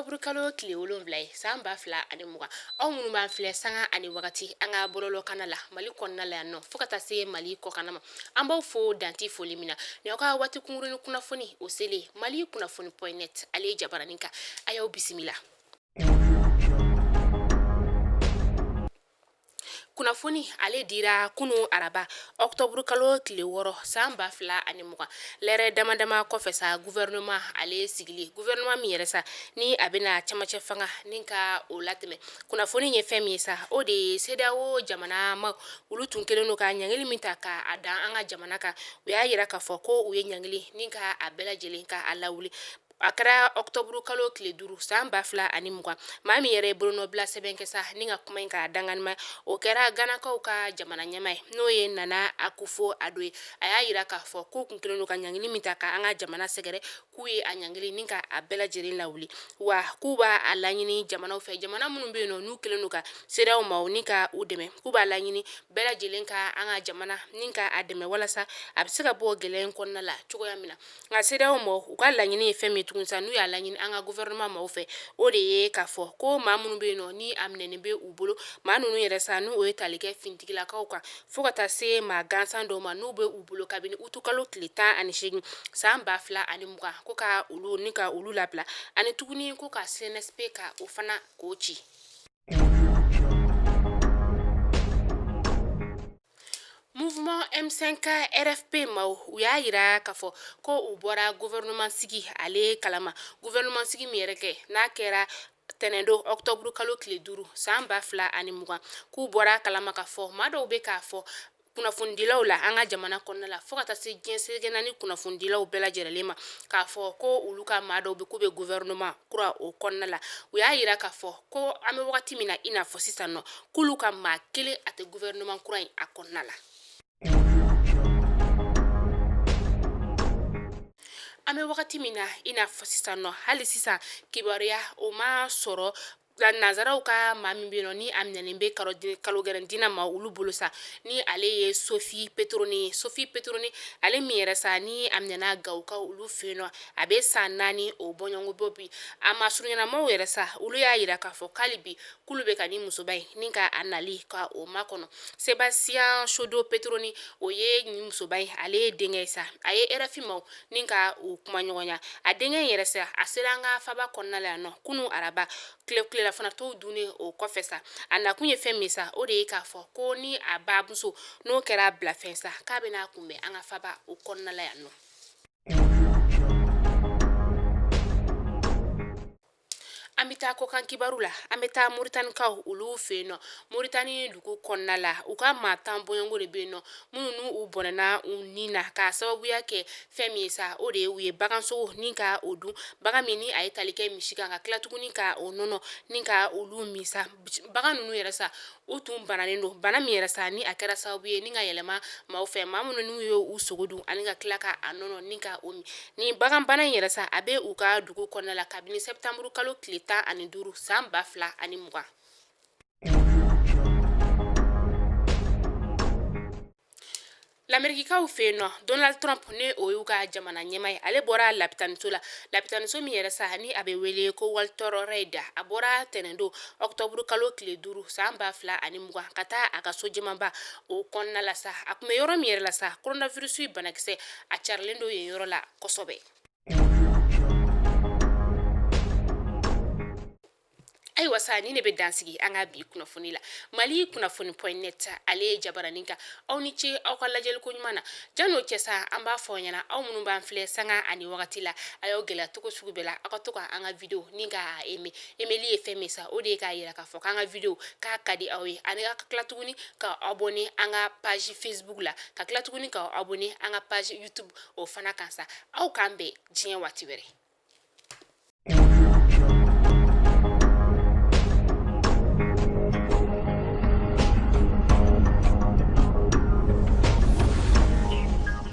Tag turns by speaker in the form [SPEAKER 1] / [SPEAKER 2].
[SPEAKER 1] Octobre kalo tile 7 san 2020 aw minnu b'an filɛ sanga ani wagati an ka bɔlɔlɔ kana la Mali kɔnɔna la yan nɔ fo ka taa se Mali kɔkanna ma an b'aw fo danti foli min na ni aw ka waati kunkurunin kunnafoni o selen Mali kunnafoni.net ale jabaranin kan a y'aw bisimila. Kunnafoni ale dira kunu araba Octobre kalo tile 6 san 2020 lɛrɛ damadama kɔfɛ sa gouvernement ale sigili gouvernement min yɛrɛ sa ni a bɛna camacɛ fanga ni ka o latɛmɛ kunnafoni ye fɛn min sa o de ye CEDEAO jamana ma olu tun kelen no ka ɲangili min ta ka a dan an ka jamana kan u y'a yira k'a fɔ ko u ye ɲangili ni ka a bɛɛ lajɛlen ka a lawuli a kɛra Octobre kalo tile 5 san 2020 maa min yɛrɛ bolonɔbila sɛbɛn kɛ sa ni ka kuma in ka danganima o kɛra ganakaw ka jamana ɲɛma ye n'o ye Nana Akufo-Addo ye a y'a yira k'a fɔ k'u kun kelen no ka ɲangili min ta ka an ka jamana sɛgɛrɛ k'u ye a ɲangili ni ka a bɛɛ lajɛlen lawuli wa k'u b'a a laɲini jamanaw fɛ jamana minnu bɛ yen nɔ n'u kelen no ka CEDEAO ma ni ka u dɛmɛ k'u b'a laɲini bɛɛ lajɛlen ka an ka jamana ni ka a dɛmɛ walasa a bɛ se ka bɔ gɛlɛya kɔnɔna la cogoya min na nka CEDEAO ma u ka laɲini ye fɛn min tugun sa n'u y'a laɲini an ka gouvernement maaw fɛ o de ye k'a fɔ ko maa minnu bɛ yen nɔ ni a minɛnen bɛ u bolo maa ninnu yɛrɛ sa n'u o ye tali kɛ fintigilakaw kan fo ka taa se maa gansan dɔw ma n'u bɛ u bolo kabini utu kalo tile 18 san 2020 ko ka olu ni ka olu labila ani tuguni ko ka CNSP ka o fana k'o ci. Mouvement M5 RFP maaw u y'a yira k'a fɔ ko u bɔra gouvernement sigi ale kalama gouvernement sigi min yɛrɛ kɛ n'a kɛra tɛnɛndo Octobre kalo tile 5 san 2020 k'u bɔra kalama k'a fɔ maa dɔw bɛ k'a fɔ kunnafonidilaw la an ka jamana kɔnɔna la fo ka taa se diɲɛ selekena ni kunnafonidilaw bɛɛ lajɛlen ma k'a fɔ ko olu ka maa dɔw bɛ k'u bɛ gouvernement kura o kɔnɔna la u y'a yira k'a fɔ ko an bɛ wagati min na i n'a fɔ sisan nɔ k'olu ka maa kelen a tɛ gouvernement kura in a kɔnɔna la. An bɛ wagati min na i n'a fɔ sisan nɔ hali sisan kibaruya o ma sɔrɔ nanzaraw ka maa min bɛ yen nɔ ni a minɛnen bɛ kalo gɛrɛndina ma olu bolo sa ni ale ye Sophie Petroni ale min yɛrɛ sa ni a minɛna Gawo ka olu fɛ yen nɔ a bɛ san 4 o bɔɲɔgɔn bɔ bi a ma suruɲanamaw yɛrɛ sa olu y'a yira k'a fɔ k'ale bi k'olu bɛ ka ni musoba in ni ka a nali ka o makɔnɔ Sébastien Shodo Petroni o ye ni musoba in ale ye denkɛ ye sa a ye RFI maw ni ka o kuma ɲɔgɔnya a denkɛ yɛrɛ sa a sera an ka faba kɔnɔna la yan nɔ kunu araba tile fana t'o dunnen o kɔfɛ sa a nakun ye fɛn min sa o de ye k'a fɔ ko ni a bamuso n'o kɛra bilafɛn sa k'a bɛna kunbɛn an ka faba o kɔnɔna la yan nɔ. An bɛ taa kɔkan kibaru la an bɛ taa Moritanikaw olu fɛ yen nɔ Moritani dugu kɔnɔna la u ka maa 10 bɔɲɔgɔnko de bɛ yen nɔ minnu n'u bɔnɛna u ni na k'a sababuya kɛ fɛn min ye sa o de ye u ye bagansogo ni ka o dun bagan min ni a ye tali kɛ misi kan ka tila tuguni ka o nɔnɔ ni ka olu min sa bagan ninnu yɛrɛ sa u tun bananen don bana min yɛrɛ sa ni a kɛra sababu ye ni ka yɛlɛma maaw fɛ maa minnu n'u ye u sogo dun ani ka tila ka a nɔnɔ ni ka o min ni bagan bana in yɛrɛ sa a bɛ u ka dugu kɔnɔna la kabini Septembre kalo tile 15 san 2020. L'Américain fɛ yen nɔ Donald Trump ne o y'u ka jamana ɲɛma ye ale bɔra lapitaniso la lapitaniso min yɛrɛ sa ni a bɛ wele ko Walter Reed a bɔra tɛnɛndo Octobre kalo tile 5 san 2020 ka taa a ka sojɛmaba o kɔnɔna la sa a tun bɛ yɔrɔ min yɛrɛ la sa coronavirus banakisɛ a carilen don yen yɔrɔ la kosɛbɛ. Ayiwa sa ni ne bɛ dansigi an ka bi kunnafoni la Mali kunnafoni.net ale ye jabaranin kan aw ni ce aw ka lajɛliko ɲuman na jan'o cɛ sa an b'a fɔ ɲɛna aw minnu b'an filɛ sanga ani wagati la a y'aw gɛlɛya cogo sugu bɛɛ la aw ka to ka an ka video ni ka emeli ye fɛn min sa o de ye k'a yira k'a fɔ k'an ka video k'a ka di aw ye ani ka tila tuguni ka abonné an ka page Facebook la ka tila tuguni ka abonné an ka page YouTube o fana kan sa aw k'an bɛn diɲɛ waati wɛrɛ.